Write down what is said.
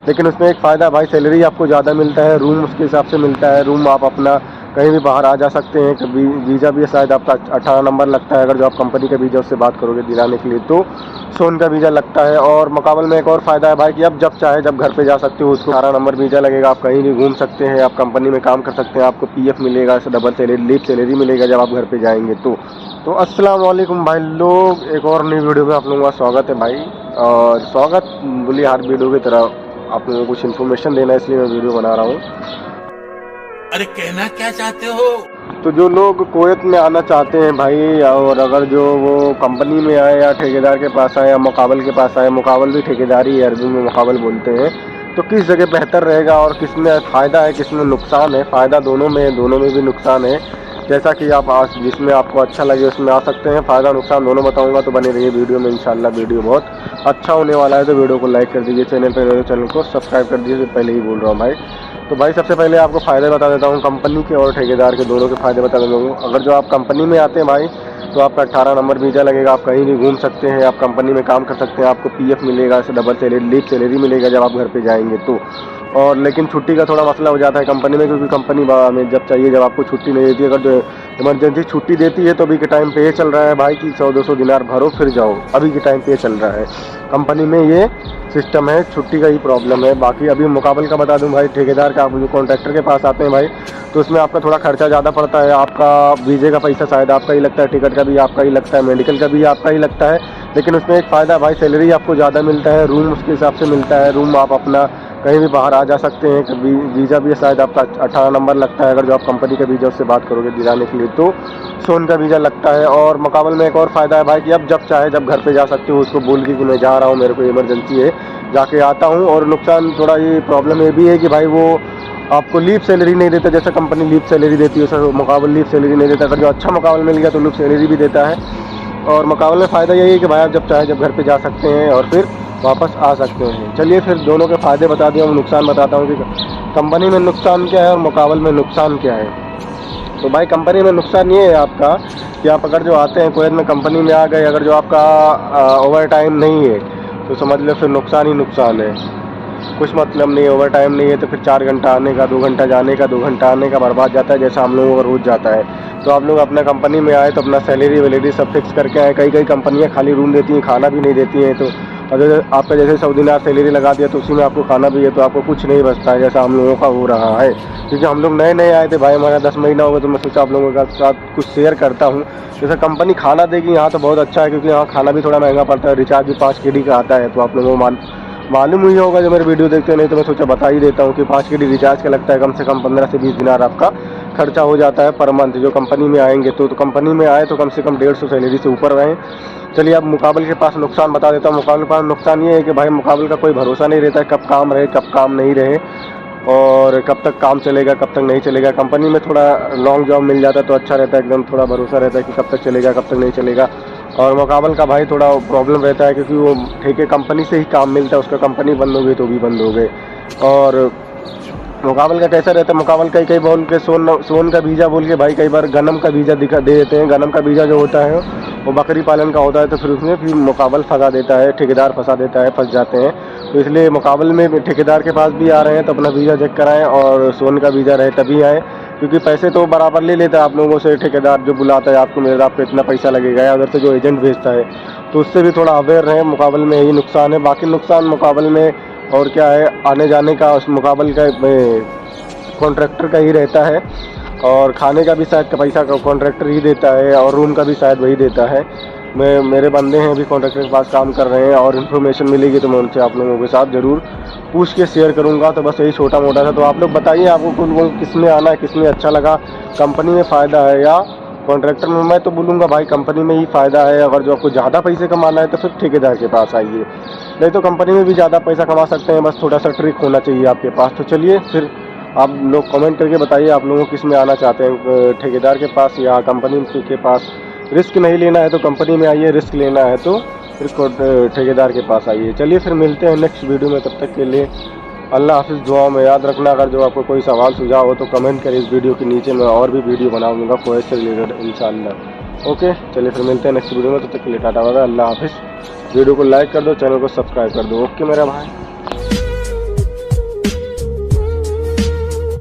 लेकिन उसमें एक फ़ायदा भाई, सैलरी आपको ज़्यादा मिलता है, रूम उसके हिसाब से मिलता है, रूम आप अपना कहीं भी बाहर आ जा सकते हैं। कभी वीज़ा भी शायद आपका 18 नंबर लगता है, अगर जो आप कंपनी के वीज़ा उससे बात करोगे दिलाने के लिए तो सोन का वीज़ा लगता है। और मुकाबले में एक और फ़ायदा है भाई कि आप जब चाहे जब घर पे जा सकते हो, उसको 18 नंबर वीज़ा लगेगा, आप कहीं भी घूम सकते हैं, आप कंपनी में काम कर सकते हैं, आपको पीएफ मिलेगा, डबल सैलरी लीव सैलरी मिलेगा जब आप घर पे जाएंगे तो अस्सलाम वालेकुम भाई लोग, एक और नई वीडियो में आप लोगों का स्वागत है भाई। और स्वागत बोलिए हर वीडियो की तरह आप लोगों को कुछ इन्फॉर्मेशन देना है, इसलिए मैं वीडियो बना रहा हूँ। अरे कहना क्या चाहते हो? तो जो लोग कुवैत में आना चाहते हैं भाई, और अगर जो वो कंपनी में आए या ठेकेदार के पास आए या मुकाबल के पास आए, मुकाबल भी ठेकेदारी है, अरबी में मुकाबल बोलते हैं, तो किस जगह बेहतर रहेगा और किस में फ़ायदा है किस में नुकसान है। फ़ायदा दोनों में है, दोनों में भी नुकसान है। जैसा कि आप आज जिसमें आपको अच्छा लगे उसमें आ सकते हैं। फ़ायदा नुकसान दोनों बताऊंगा, तो बने रहिए वीडियो में। इंशाल्लाह वीडियो बहुत अच्छा होने वाला है, तो वीडियो को लाइक कर दीजिए, चैनल पर नए चैनल को सब्सक्राइब कर दीजिए, पहले ही बोल रहा हूँ भाई। तो भाई सबसे पहले आपको फ़ायदे बता देता हूँ, कंपनी के और ठेकेदार के दोनों के फ़ायदे बता देता हूँ। अगर जो आप कंपनी में आते हैं भाई, तो आपका 18 नंबर वीज़ा लगेगा, आप कहीं भी घूम सकते हैं, आप कंपनी में काम कर सकते हैं, आपको पीएफ मिलेगा, डबल सैलरी लीव सैलरी मिलेगा जब आप घर पे जाएंगे तो। और लेकिन छुट्टी का थोड़ा मसला हो जाता है कंपनी में, क्योंकि कंपनी में जब चाहिए जब आपको छुट्टी नहीं देती। अगर जो इमरजेंसी छुट्टी देती है तो अभी के टाइम पे ये चल रहा है भाई कि 100-200 दिनार भरो फिर जाओ, अभी के टाइम पे ये चल रहा है कंपनी में, ये सिस्टम है। छुट्टी का ही प्रॉब्लम है। बाकी अभी मुकाबल का बता दूं भाई, ठेकेदार का आप जो कॉन्ट्रैक्टर के पास आते हैं भाई, तो उसमें आपका थोड़ा खर्चा ज़्यादा पड़ता है। आपका वीज़े का पैसा शायद आपका ही लगता है, टिकट का भी आपका ही लगता है, मेडिकल का भी आपका ही लगता है। लेकिन उसमें एक फ़ायदा भाई, सैलरी आपको ज़्यादा मिलता है, रूम उसके हिसाब से मिलता है, रूम आप अपना कहीं भी बाहर आ जा सकते हैं। कभी वीज़ा भी शायद आपका 18 नंबर लगता है, अगर जो आप कंपनी के वीज़ा उससे बात करोगे दिलाने के लिए तो सोन का वीज़ा लगता है। और मुकाबले में एक और फ़ायदा है भाई कि आप जब चाहे जब घर पे जा सकते हो, उसको बोल के कि मैं जा रहा हूँ, मेरे को इमरजेंसी है, जाके आता हूँ। और नुकसान थोड़ा ये प्रॉब्लम ये भी है कि भाई वो आपको लीव सैलरी नहीं देता, जैसे कंपनी लीव सैलरी देती है सर, मुकाबल लीव सैलरी नहीं देता। अगर जो अच्छा मुकाबल मिल गया तो लीव सैलरी भी देता है। और मुकाबले में फ़ायदा यही है कि भाई आप जब चाहे जब घर पे जा सकते हैं और फिर वापस आ सकते हैं। चलिए फिर दोनों के फ़ायदे बता दिए, मैं नुकसान बताता हूँ कि कंपनी में नुकसान क्या है और मुकाबल में नुकसान क्या है। तो भाई कंपनी में नुकसान ये है आपका कि आप अगर जो आते हैं कुवैत में कंपनी में आ गए, अगर जो आपका ओवर टाइम नहीं है तो समझ लो फिर नुकसान ही नुकसान है। कुछ मतलब नहीं है, ओवर टाइम नहीं है तो फिर 4 घंटा आने का, 2 घंटा जाने का, 2 घंटा आने का बर्बाद जाता है, जैसा हम लोगों का रोज़ जाता है। तो आप लोग अपना कंपनी में आए तो अपना सैलरी वैलरी सब फिक्स करके आए। कई कई कंपनियां खाली रूम देती हैं, खाना भी नहीं देती हैं। तो अगर आपका जैसे 100 दिनार सैलरी लगा दिया तो उसी में आपको खाना भी है, तो आपको कुछ नहीं बचता है, जैसा हम लोगों का हो रहा है। क्योंकि हम लोग नए नए आए थे भाई, हमारा 10 महीना हो गया, तो मैं सोचा आप लोगों के साथ कुछ शेयर करता हूँ। जैसे कंपनी खाना देगी यहाँ तो बहुत अच्छा है, क्योंकि यहाँ खाना भी थोड़ा महंगा पड़ता है, रिचार्ज भी 5 KD का आता है। तो आप लोगों को मालूम हुई होगा जो मेरे वीडियो देखते हैं, नहीं तो मैं सोचा बता ही देता हूँ कि 5 KD रिचार्ज का लगता है, कम से कम 15 से 20 दिनार आपका खर्चा हो जाता है पर मंथ। जो कंपनी में आएंगे तो कंपनी में आए तो कम से कम 150 सैलरी से ऊपर रहें। चलिए अब मुकाबल के पास नुकसान बता देता हूँ। मुकाबल के पास नुकसान ये है कि भाई मुकाबल का कोई भरोसा नहीं रहता है, कब काम रहे कब काम नहीं रहे, और कब तक काम चलेगा कब तक नहीं चलेगा। कंपनी में थोड़ा लॉन्ग जॉब मिल जाता है तो अच्छा रहता है, एकदम थोड़ा भरोसा रहता है कि कब तक चलेगा कब तक नहीं चलेगा। और मुकाबल का भाई थोड़ा प्रॉब्लम रहता है, क्योंकि वो ठेके कंपनी से ही काम मिलता है, उसका कंपनी बंद हो गई तो भी बंद हो गए। और मुकाबल का कैसा रहता है, मुकाबल कई कई बोल के सोन का वीज़ा बोल के भाई कई बार गनम का वीज़ा दे देते हैं। गनम का वीज़ा जो होता है वो बकरी पालन का होता है, तो फिर उसमें फिर मुकाबल फंसा देता है, ठेकेदार फंसा देता है, फंस जाते हैं। तो इसलिए मुकाबल में ठेकेदार के पास भी आ रहे हैं तो अपना वीज़ा चेक कराएं, और सोन का वीज़ा रहे तभी आएँ, क्योंकि पैसे तो बराबर ले लेता है आप लोगों से ठेकेदार, जो बुलाता है आपको, मेरा आपको इतना पैसा लगेगा, या उधर से जो एजेंट भेजता है, तो उससे भी थोड़ा अवेयर रहें। मुकाबल में यही नुकसान है। बाकी नुकसान मुकाबल में और क्या है, आने जाने का उस मुकाबल का कॉन्ट्रैक्टर का ही रहता है, और खाने का भी शायद पैसा कॉन्ट्रैक्टर ही देता है, और रूम का भी शायद वही देता है। मेरे बंदे हैं अभी कॉन्ट्रैक्टर के पास काम कर रहे हैं, और इन्फॉर्मेशन मिलेगी तो मैं उनसे आप लोगों के साथ ज़रूर पूछ के शेयर करूंगा। तो बस यही छोटा मोटा था। तो आप लोग बताइए आपको किस में आना है, किस में अच्छा लगा, कंपनी में फ़ायदा है या कॉन्ट्रैक्टर में। मैं तो बोलूँगा भाई कंपनी में ही फ़ायदा है। अगर जो आपको ज़्यादा पैसे कमाना है तो फिर ठेकेदार के पास आइए, नहीं तो कंपनी में भी ज़्यादा पैसा कमा सकते हैं, बस थोड़ा सा ट्रिक होना चाहिए आपके पास। तो चलिए फिर आप लोग कमेंट करके बताइए आप लोगों किस में आना चाहते हैं, ठेकेदार के पास या कंपनी के पास। रिस्क नहीं लेना है तो कंपनी में आइए, रिस्क लेना है तो फिर ठेकेदार के पास आइए। चलिए फिर मिलते हैं नेक्स्ट वीडियो में, तब तक के लिए अल्लाह हाफिज़। दुआ में याद रखना, अगर जो आपको कोई सवाल सुझाव हो तो कमेंट करें इस वीडियो के नीचे, मैं और भी वीडियो बनाऊंगा कुवैत से रिलेटेड इंशाल्लाह। ओके चलिए फिर मिलते हैं नेक्स्ट वीडियो में, तब तक के लिए टाटा बाय बाय, अल्लाह हाफिज़। वीडियो को लाइक कर दो, चैनल को सब्सक्राइब कर दो। ओके मेरा भाई।